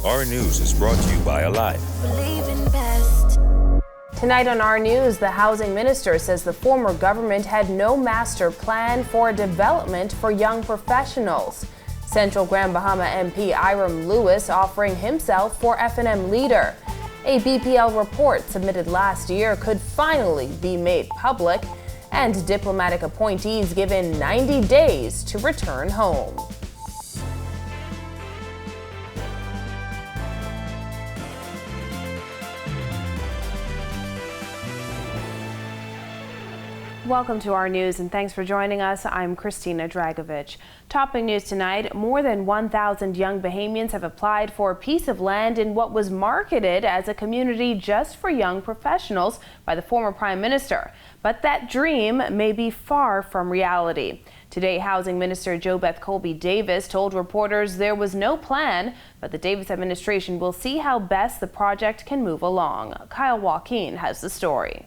Our News is brought to you by Alive. Tonight on Our News, the housing minister says the former government had no master plan for development for young professionals. Central Grand Bahama MP Iram Lewis offering himself for F&M leader. A BPL report submitted last year could finally be made public, and diplomatic appointees given 90 days to return home. Welcome to Our News and thanks for joining us. I'm Christina Dragovich. Topping news tonight, more than 1,000 young Bahamians have applied for a piece of land in what was marketed as a community just for young professionals by the former Prime Minister. But that dream may be far from reality. Today, Housing Minister JoBeth Colby-Davis told reporters there was no plan, but the Davis administration will see how best the project can move along. Kyle Joaquin has the story.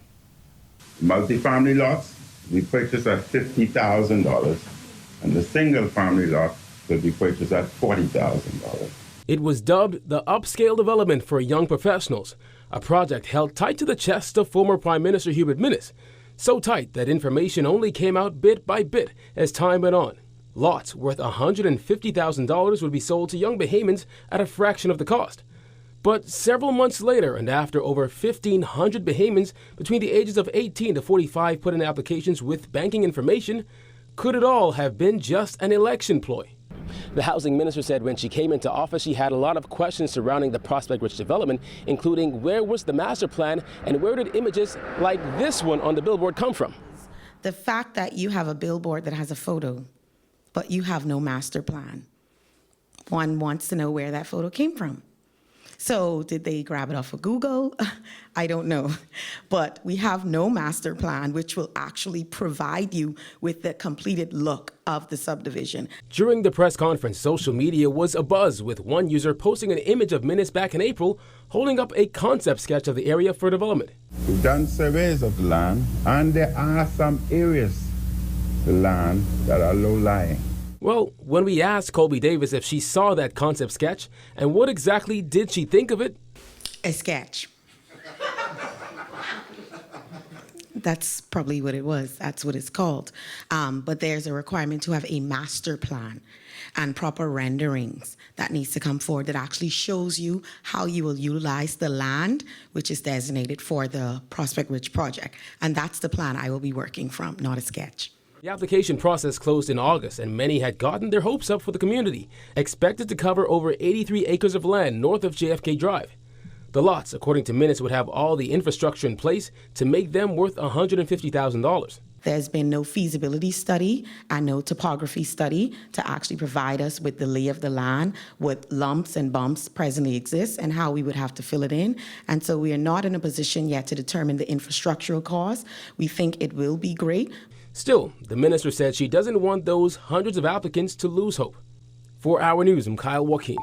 Multifamily lots, we purchased at $50,000, and the single family lot could be purchased at $40,000. It was dubbed the upscale development for young professionals, a project held tight to the chest of former Prime Minister Hubert Minnis, so tight that information only came out bit by bit as time went on. Lots worth $150,000 would be sold to young Bahamians at a fraction of the cost. But several months later, and after over 1,500 Bahamians between the ages of 18 to 45 put in applications with banking information, could it all have been just an election ploy? The housing minister said when she came into office, she had a lot of questions surrounding the Prospect-Rich development, including where was the master plan and where did images like this one on the billboard come from? The fact that you have a billboard that has a photo, but you have no master plan. One wants to know where that photo came from. So did they grab it off of Google? I don't know. But we have no master plan, which will actually provide you with the completed look of the subdivision. During the press conference, social media was abuzz with one user posting an image of Minnis back in April holding up a concept sketch of the area for development. We've done surveys of the land, and there are some areas, the land, that are low-lying. Well, when we asked Colby-Davis if she saw that concept sketch and what exactly did she think of it? A sketch. That's probably what it was. That's what it's called. But there's a requirement to have a master plan and proper renderings that needs to come forward that actually shows you how you will utilize the land, which is designated for the Prospect-Rich project. And that's the plan I will be working from, not a sketch. The application process closed in August, and many had gotten their hopes up for the community, expected to cover over 83 acres of land north of JFK Drive. The lots, according to Minnis, would have all the infrastructure in place to make them worth $150,000. There's been no feasibility study and no topography study to actually provide us with the lay of the land, what lumps and bumps presently exist, and how we would have to fill it in. And so we are not in a position yet to determine the infrastructural cost. We think it will be great. Still, the minister said she doesn't want those hundreds of applicants to lose hope. For Our News, I'm Kyle Joaquin.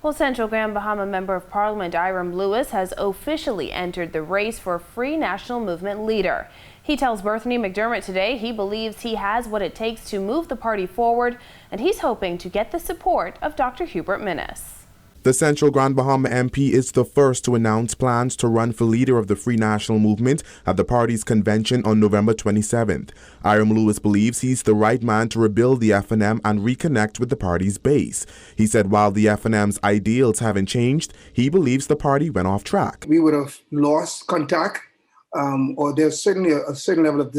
Well, Central Grand Bahama Member of Parliament Iram Lewis has officially entered the race for Free National Movement leader. He tells Berthany McDermott today he believes he has what it takes to move the party forward, and he's hoping to get the support of Dr. Hubert Minnis. The Central Grand Bahama MP is the first to announce plans to run for leader of the Free National Movement at the party's convention on November 27th. Iram Lewis believes he's the right man to rebuild the F&M and reconnect with the party's base. He said while the F&M's ideals haven't changed, he believes the party went off track. We would have lost contact, or there's certainly a certain level of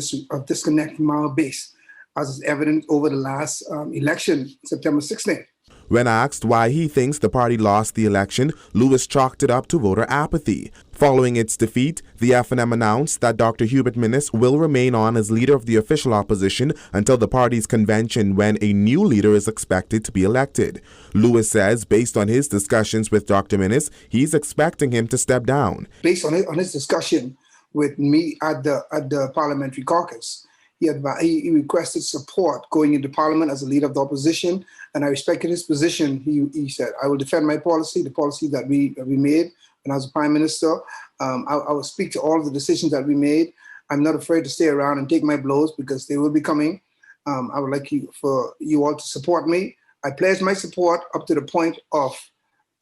disconnect from our base, as is evident over the last election, September 16th. When asked why he thinks the party lost the election, Lewis chalked it up to voter apathy. Following its defeat, the F&M announced that Dr. Hubert Minnis will remain on as leader of the official opposition until the party's convention, when a new leader is expected to be elected. Lewis says, based on his discussions with Dr. Minnis, he's expecting him to step down. Based on his discussion with me at the parliamentary caucus, he requested support going into Parliament as a leader of the opposition, and I respected his position. He said, I will defend my policy, the policy that we made when I was Prime Minister. I will speak to all of the decisions that we made. I'm not afraid to stay around and take my blows because they will be coming. I would like for you all to support me. I pledge my support up to the point of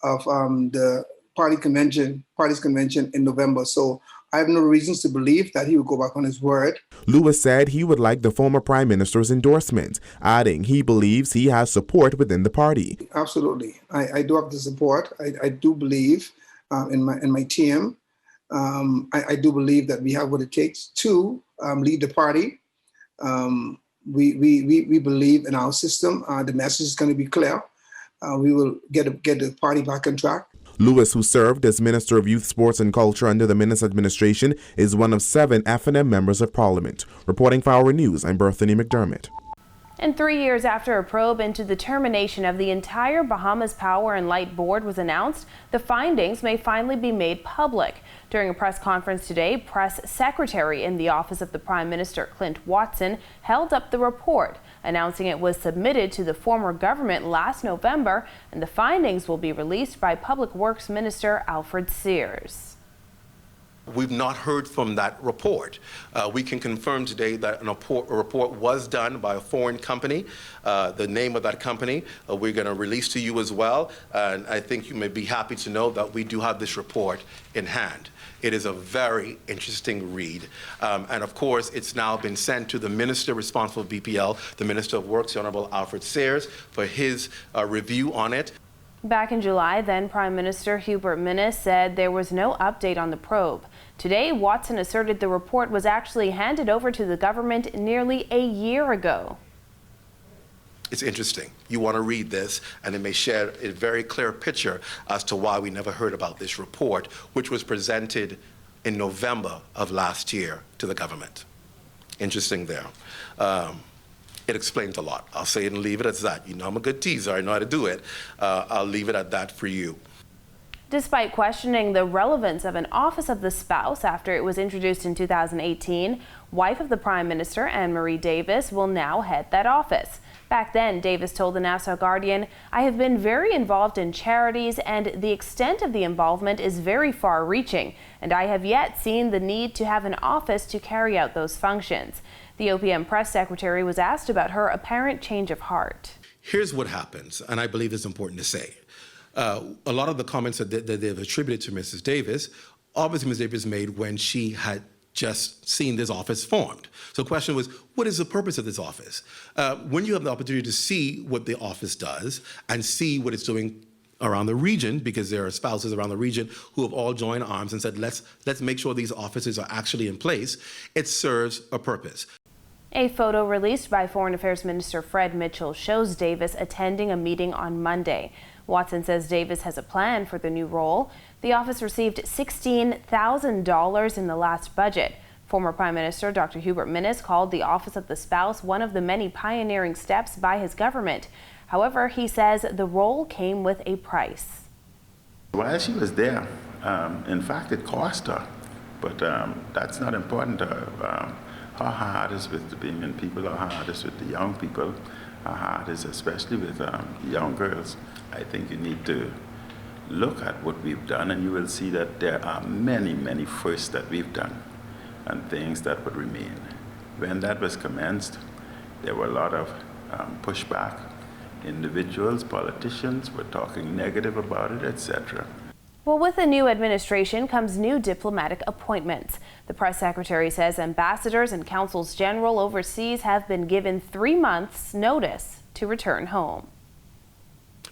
the party's convention in November. So I have no reasons to believe that he will go back on his word. Lewis said he would like the former prime minister's endorsement, adding he believes he has support within the party. Absolutely. I do have the support. I do believe in my team. I do believe that we have what it takes to lead the party. We believe in our system. The message is going to be clear. We will get the party back on track. Lewis, who served as Minister of Youth, Sports and Culture under the Minnis administration, is one of 7 F&M members of Parliament. Reporting for Our News, I'm Berthany McDermott. And 3 years after a probe into the termination of the entire Bahamas Power and Light Board was announced, the findings may finally be made public. During a press conference today, Press Secretary in the Office of the Prime Minister, Clint Watson, held up the report, announcing it was submitted to the former government last November, and the findings will be released by Public Works Minister Alfred Sears. We've not heard from that report. We can confirm today that a report was done by a foreign company. The name of that company we're going to release to you as well. And I think you may be happy to know that we do have this report in hand. It is a very interesting read. And of course, it's now been sent to the minister responsible for BPL, the Minister of Works, the Honorable Alfred Sears, for his review on it. Back in July, then Prime Minister Hubert Minnis said there was no update on the probe. Today, Watson asserted the report was actually handed over to the government nearly a year ago. It's interesting. You want to read this, and it may share a very clear picture as to why we never heard about this report, which was presented in November of last year to the government. Interesting there. It explains a lot. I'll say it and leave it as that. You know I'm a good teaser. I know how to do it. I'll leave it at that for you. Despite questioning the relevance of an Office of the Spouse after it was introduced in 2018, wife of the Prime Minister, Anne-Marie Davis, will now head that office. Back then, Davis told the Nassau Guardian, "I have been very involved in charities, and the extent of the involvement is very far-reaching, and I have yet seen the need to have an office to carry out those functions." The OPM press secretary was asked about her apparent change of heart. Here's what happens, and I believe it's important to say. A lot of the comments that they've attributed to Mrs. Davis, obviously Mrs. Davis made when she had just seen this office formed. So the question was, what is the purpose of this office? When you have the opportunity to see what the office does and see what it's doing around the region, because there are spouses around the region who have all joined arms and said, let's make sure these offices are actually in place, it serves a purpose. A photo released by Foreign Affairs Minister Fred Mitchell shows Davis attending a meeting on Monday. Watson says Davis has a plan for the new role. The office received $16,000 in the last budget. Former Prime Minister Dr. Hubert Minnis called the Office of the Spouse one of the many pioneering steps by his government. However, he says the role came with a price. While she was there, in fact, it cost her, but that's not important to her. Her heart is with the Bahamian people, her heart is with the young people, her heart is especially with young girls. I think you need to look at what we've done, and you will see that there are many, many firsts that we've done and things that would remain. When that was commenced, there were a lot of pushback. Individuals, politicians were talking negative about it, etc. Well, with the new administration comes new diplomatic appointments. The press secretary says ambassadors and consuls general overseas have been given 3 months' notice to return home.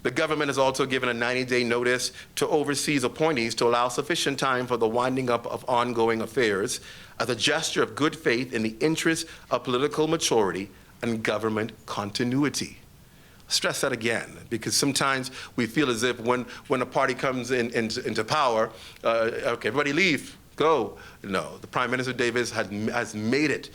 The government has also given a 90-day notice to overseas appointees to allow sufficient time for the winding up of ongoing affairs as a gesture of good faith in the interest of political maturity and government continuity. Stress that again, because sometimes we feel as if when a party comes into power, okay, everybody leave, go. No, the Prime Minister Davis has made it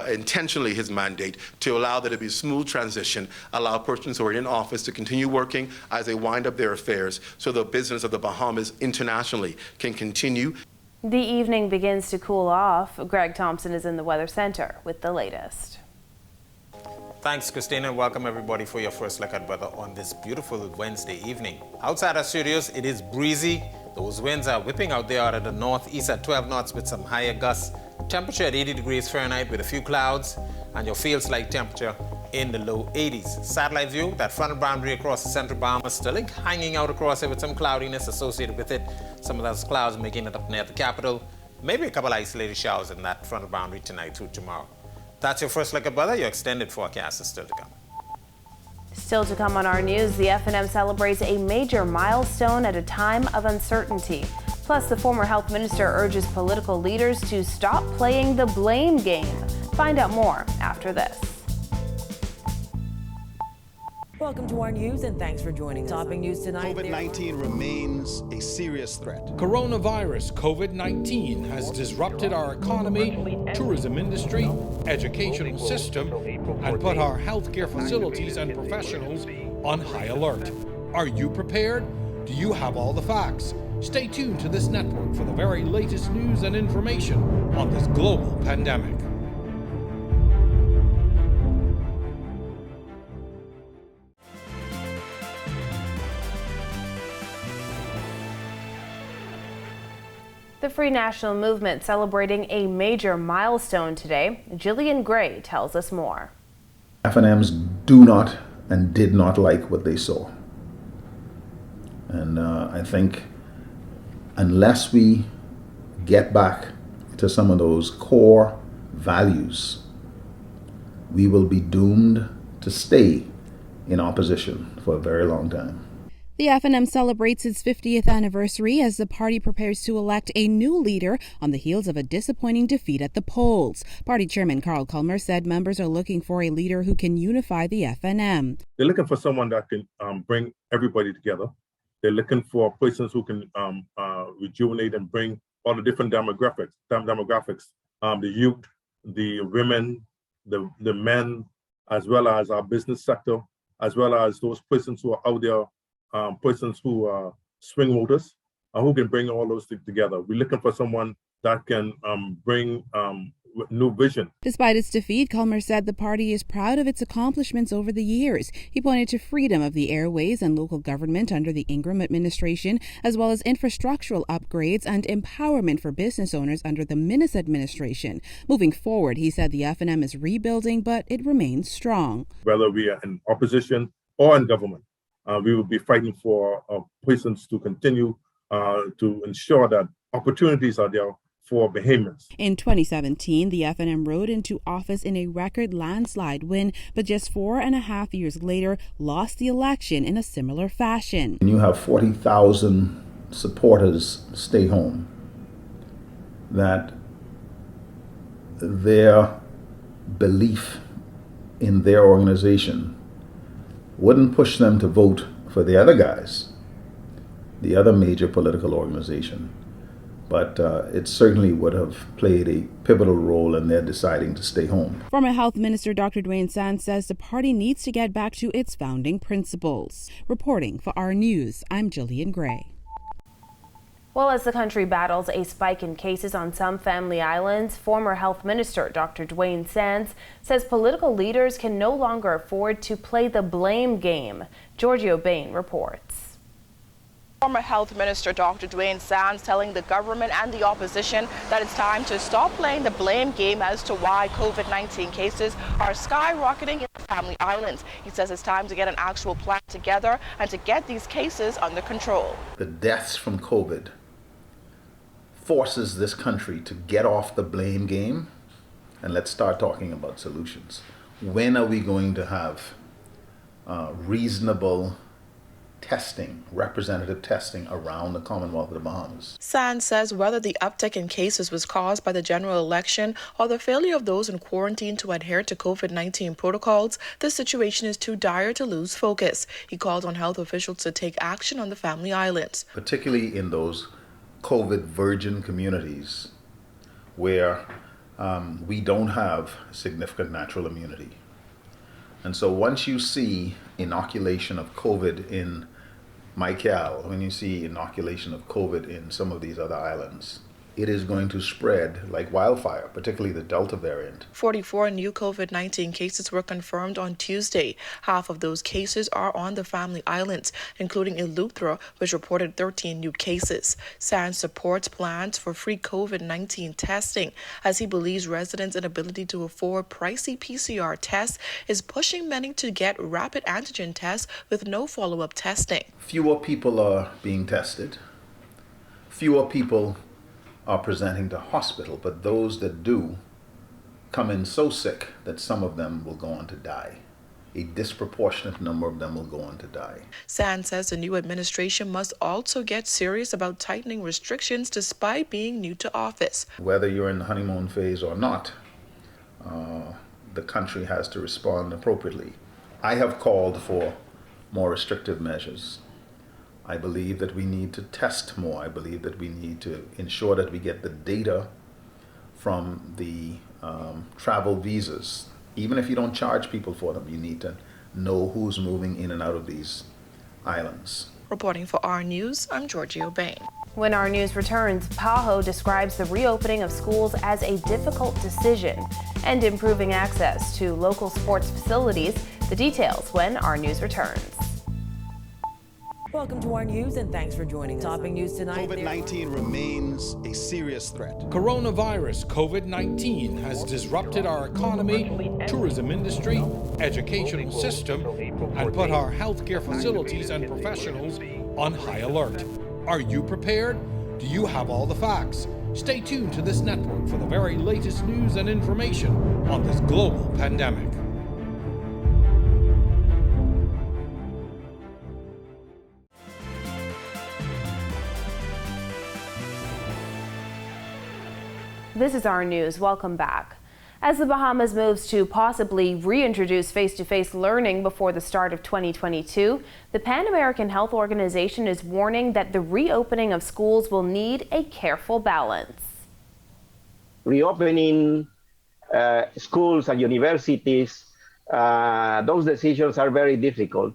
intentionally his mandate to allow there to be a smooth transition, allow persons who are in office to continue working as they wind up their affairs so the business of the Bahamas internationally can continue. The evening begins to cool off. Greg Thompson is in the Weather Center with the latest. Thanks, Christina, and welcome everybody for your first look at weather on this beautiful Wednesday evening. Outside our studios, it is breezy. Those winds are whipping out there out of the northeast at 12 knots with some higher gusts. Temperature at 80 degrees Fahrenheit with a few clouds, and your feels like temperature in the low 80s. Satellite view, that frontal boundary across the central Bahamas still hanging out across it with some cloudiness associated with it. Some of those clouds making it up near the capital. Maybe a couple isolated showers in that frontal boundary tonight through tomorrow. That's your first look at weather. Your extended forecast is still to come. Still to come on our news, the F&M celebrates a major milestone at a time of uncertainty. Plus, the former health minister urges political leaders to stop playing the blame game. Find out more after this. Welcome to our news and thanks for joining us. Topping news tonight. COVID-19 remains a serious threat. Coronavirus COVID-19 has disrupted our economy, tourism industry, educational system, and put our healthcare facilities and professionals on high alert. Are you prepared? Do you have all the facts? Stay tuned to this network for the very latest news and information on this global pandemic. The Free National Movement celebrating a major milestone today. Jillian Gray tells us more. F&Ms do not and did not like what they saw. And I think unless we get back to some of those core values, we will be doomed to stay in opposition for a very long time. The F&M celebrates its 50th anniversary as the party prepares to elect a new leader on the heels of a disappointing defeat at the polls. Party Chairman Carl Culmer said members are looking for a leader who can unify the F&M. They're looking for someone that can bring everybody together. They're looking for persons who can rejuvenate and bring all the different demographics, the youth, the women, the men, as well as our business sector, as well as those persons who are out there, persons who are swing voters, who can bring all those things together. We're looking for someone that can bring new vision. Despite its defeat, Culmer said the party is proud of its accomplishments over the years. He pointed to freedom of the airways and local government under the Ingram administration, as well as infrastructural upgrades and empowerment for business owners under the Minnis administration. Moving forward, he said the F&M is rebuilding, but it remains strong. Whether we are in opposition or in government, we will be fighting for persons to continue to ensure that opportunities are there for Bahamians. In 2017, the F&M rode into office in a record landslide win, but just 4.5 years later, lost the election in a similar fashion. When you have 40,000 supporters stay home, that their belief in their organization wouldn't push them to vote for the other guys, the other major political organization. But it certainly would have played a pivotal role in their deciding to stay home. Former Health Minister Dr. Dwayne Sands says the party needs to get back to its founding principles. Reporting for our news, I'm Jillian Gray. Well, as the country battles a spike in cases on some family islands, former Health Minister Dr. Dwayne Sands says political leaders can no longer afford to play the blame game. Giorgio Bain reports. Former Health Minister Dr. Dwayne Sands telling the government and the opposition that it's time to stop playing the blame game as to why COVID-19 cases are skyrocketing in the family islands. He says it's time to get an actual plan together and to get these cases under control. The deaths from COVID forces this country to get off the blame game and let's start talking about solutions. When are we going to have reasonable testing, representative testing around the Commonwealth of the Bahamas? Sands says whether the uptick in cases was caused by the general election or the failure of those in quarantine to adhere to COVID-19 protocols, the situation is too dire to lose focus. He called on health officials to take action on the family islands. Particularly in those COVID virgin communities where we don't have significant natural immunity. And so once you see inoculation of COVID in Michael, when you see inoculation of COVID in some of these other islands, it is going to spread like wildfire, particularly the Delta variant. 44 new COVID-19 cases were confirmed on Tuesday. Half of those cases are on the Family Islands, including Eleuthera, which reported 13 new cases. Sands supports plans for free COVID-19 testing, as he believes residents' inability to afford pricey PCR tests is pushing many to get rapid antigen tests with no follow-up testing. Fewer people are being tested. Fewer people are presenting to hospital, but those that do come in so sick that some of them will go on to die. A disproportionate number of them will go on to die. Sands says the new administration must also get serious about tightening restrictions despite being new to office. Whether you're in the honeymoon phase or not, the country has to respond appropriately. I have called for more restrictive measures. I believe that we need to test more. I believe that we need to ensure that we get the data from the travel visas. Even if you don't charge people for them, you need to know who's moving in and out of these islands. Reporting for R News, I'm Georgia Bain. When our news returns, PAHO describes the reopening of schools as a difficult decision and improving access to local sports facilities. The details when our news returns. Welcome to our news and thanks for joining us. Topping news tonight. COVID-19 remains a serious threat. Coronavirus COVID-19 has disrupted our economy, tourism industry, educational system, and put our healthcare facilities and professionals on high alert. Are you prepared? Do you have all the facts? Stay tuned to this network for the very latest news and information on this global pandemic. This is our news. Welcome back. As the Bahamas moves to possibly reintroduce face-to-face learning before the start of 2022, the Pan American Health Organization is warning that the reopening of schools will need a careful balance. Reopening schools and universities, those decisions are very difficult.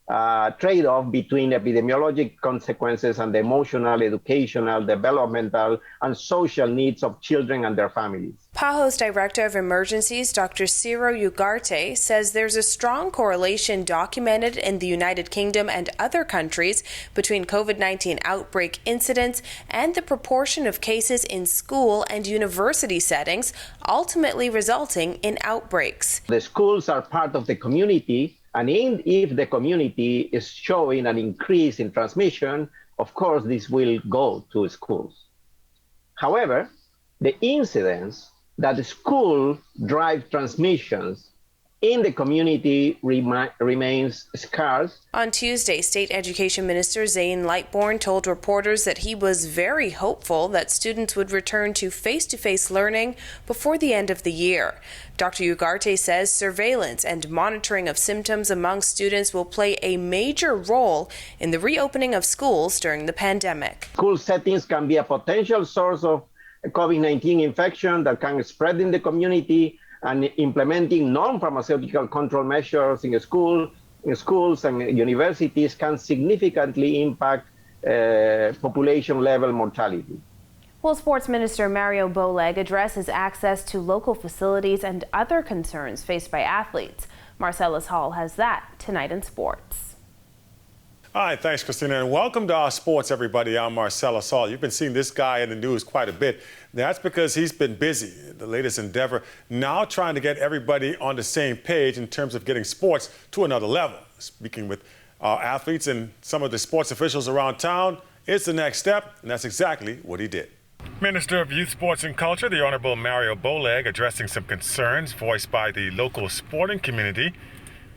Trade-off between epidemiologic consequences and the emotional, educational, developmental, and social needs of children and their families. PAHO's Director of Emergencies, Dr. Ciro Ugarte, says there's a strong correlation documented in the United Kingdom and other countries between COVID-19 outbreak incidents and the proportion of cases in school and university settings, ultimately resulting in outbreaks. The schools are part of the community, and if the community is showing an increase in transmission, of course, this will go to schools. However, the incidence that the school drive transmissions in the community remains scarce. On Tuesday, State Education Minister Zane Lightbourne told reporters that he was very hopeful that students would return to face-to-face learning before the end of the year. Dr. Ugarte says surveillance and monitoring of symptoms among students will play a major role in the reopening of schools during the pandemic. School settings can be a potential source of COVID-19 infection that can spread in the community, and implementing non-pharmaceutical control measures in schools and universities can significantly impact population-level mortality. Well, Sports Minister Mario Boleg addresses access to local facilities and other concerns faced by athletes. Marcellus Hall has that tonight in sports. Hi, thanks, Christina, and welcome to our sports, everybody. I'm Marcellus Hall. You've been seeing this guy in the news quite a bit. That's because he's been busy. The latest endeavor now trying to get everybody on the same page in terms of getting sports to another level. Speaking with our athletes and some of the sports officials around town, it's the next step, and that's exactly what he did. Minister of Youth, Sports and Culture, the Honorable Mario Boleg, addressing some concerns voiced by the local sporting community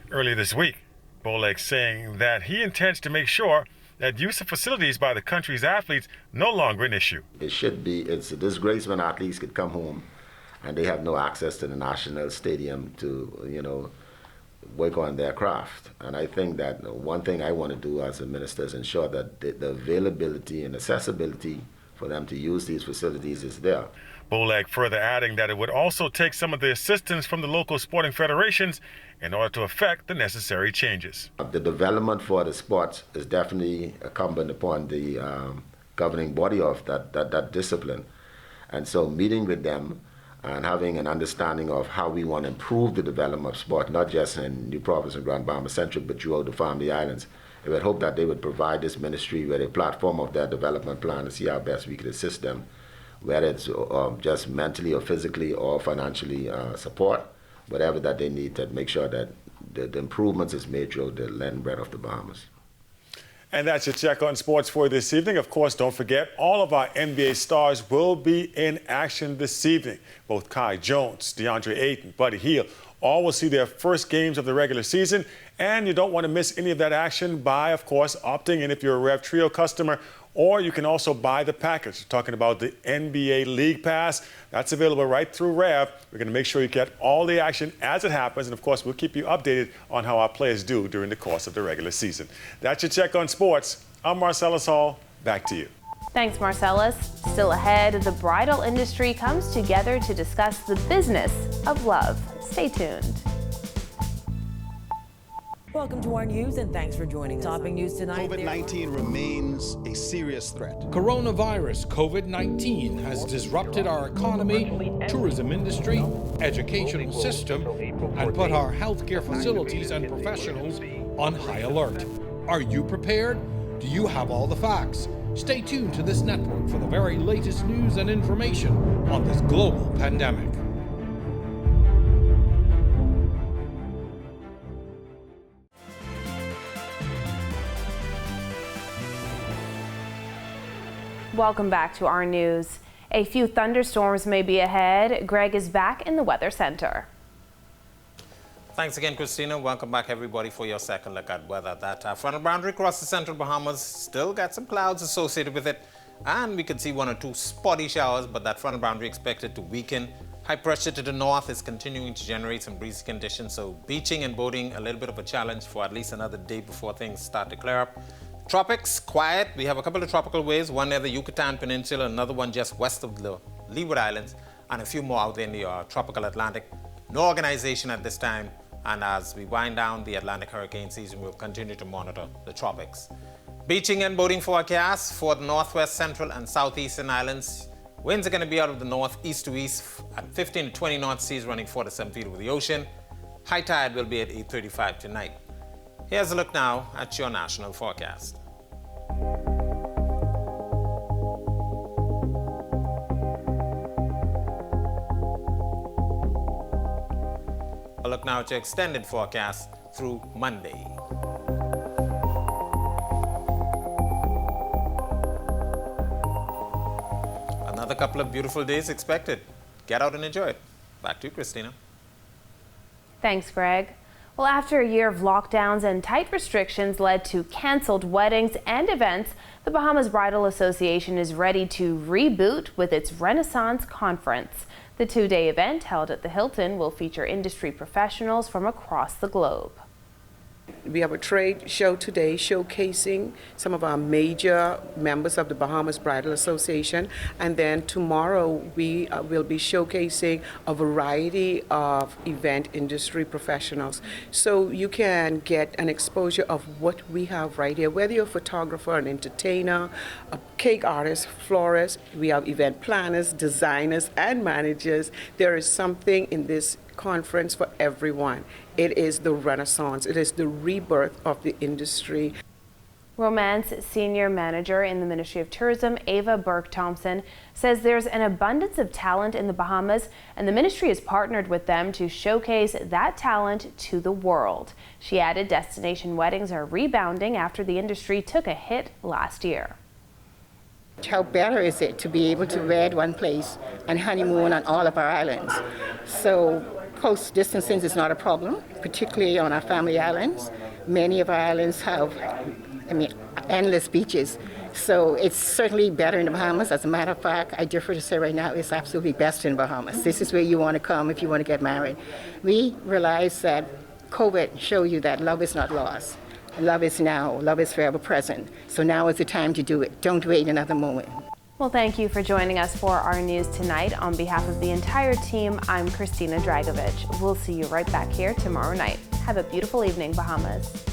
earlier this week. Boleg saying that he intends to make sure that use of facilities by the country's athletes no longer an issue. It should be. It's a disgrace when athletes could come home and they have no access to the national stadium to, work on their craft. And I think that one thing I want to do as a minister is ensure that the availability and accessibility for them to use these facilities is there. Boleg further adding that it would also take some of the assistance from the local sporting federations in order to effect the necessary changes. The development for the sports is definitely incumbent upon the governing body of that discipline. And so meeting with them and having an understanding of how we want to improve the development of sport, not just in New Providence and Grand Bahama Central, but throughout the Family Islands. I would hope that they would provide this ministry with a platform of their development plan to see how best we could assist them, whether it's just mentally or physically or financially support, whatever that they need to make sure that the improvements is made throughout the land and breadth of the Bahamas. And that's your check on sports for this evening. Of course, don't forget, all of our NBA stars will be in action this evening. Both Kai Jones, DeAndre Ayton, Buddy Hield, all will see their first games of the regular season. And you don't want to miss any of that action by, of course, opting in if you're a Rev Trio customer, or you can also buy the package. We're talking about the NBA League Pass. That's available right through Rev. We're going to make sure you get all the action as it happens. And, of course, we'll keep you updated on how our players do during the course of the regular season. That's your check on sports. I'm Marcellus Hall. Back to you. Thanks, Marcellus. Still ahead, the bridal industry comes together to discuss the business of love. Stay tuned. Welcome to our news and thanks for joining us. Topping news tonight. COVID-19 remains a serious threat. Coronavirus COVID-19 has disrupted our economy, tourism industry, educational system, and put our healthcare facilities and professionals on high alert. Are you prepared? Do you have all the facts? Stay tuned to this network for the very latest news and information on this global pandemic. Welcome back to our news. A few thunderstorms may be ahead. Greg is back in the Weather Center. Thanks again, Christina. Welcome back, everybody, for your second look at weather. That frontal boundary across the central Bahamas still got some clouds associated with it, and we can see one or two spotty showers, but that frontal boundary expected to weaken. High pressure to the north is continuing to generate some breezy conditions, so beaching and boating a little bit of a challenge for at least another day before things start to clear up. Tropics, quiet. We have a couple of tropical waves, one near the Yucatan Peninsula, another one just west of the Leeward Islands, and a few more out there in the tropical Atlantic. No organization at this time, and as we wind down the Atlantic hurricane season, we'll continue to monitor the tropics. Beaching and boating forecasts for the northwest, central, and southeastern islands. Winds are going to be out of the northeast to east at 15 to 20 knot, seas running 4 to 7 feet over the ocean. High tide will be at 8:35 tonight. Here's a look now at your national forecast. A look now at your extended forecast through Monday. Another couple of beautiful days expected. Get out and enjoy it. Back to you, Christina. Thanks, Greg. Well, after a year of lockdowns and tight restrictions led to canceled weddings and events, the Bahamas Bridal Association is ready to reboot with its Renaissance Conference. The two-day event held at the Hilton will feature industry professionals from across the globe. We have a trade show today showcasing some of our major members of the Bahamas Bridal Association, and then tomorrow we will be showcasing a variety of event industry professionals. So you can get an exposure of what we have right here, whether you're a photographer, an entertainer, a cake artist, florist, we have event planners, designers, and managers. There is something in this conference for everyone. It is the Renaissance. It is the rebirth of the industry. Romance Senior Manager in the Ministry of Tourism, Ava Burke-Thompson, says there's an abundance of talent in the Bahamas, and the ministry has partnered with them to showcase that talent to the world. She added destination weddings are rebounding after the industry took a hit last year. How better is it to be able to wed one place and honeymoon on all of our islands? So coast distancing is not a problem, particularly on our family islands. Many of our islands have, endless beaches. So it's certainly better in the Bahamas. As a matter of fact, I differ to say right now it's absolutely best in the Bahamas. This is where you want to come if you want to get married. We realize that COVID showed you that love is not lost. Love is now. Love is forever present. So now is the time to do it. Don't wait another moment. Well, thank you for joining us for our news tonight. On behalf of the entire team, I'm Christina Dragovich. We'll see you right back here tomorrow night. Have a beautiful evening, Bahamas.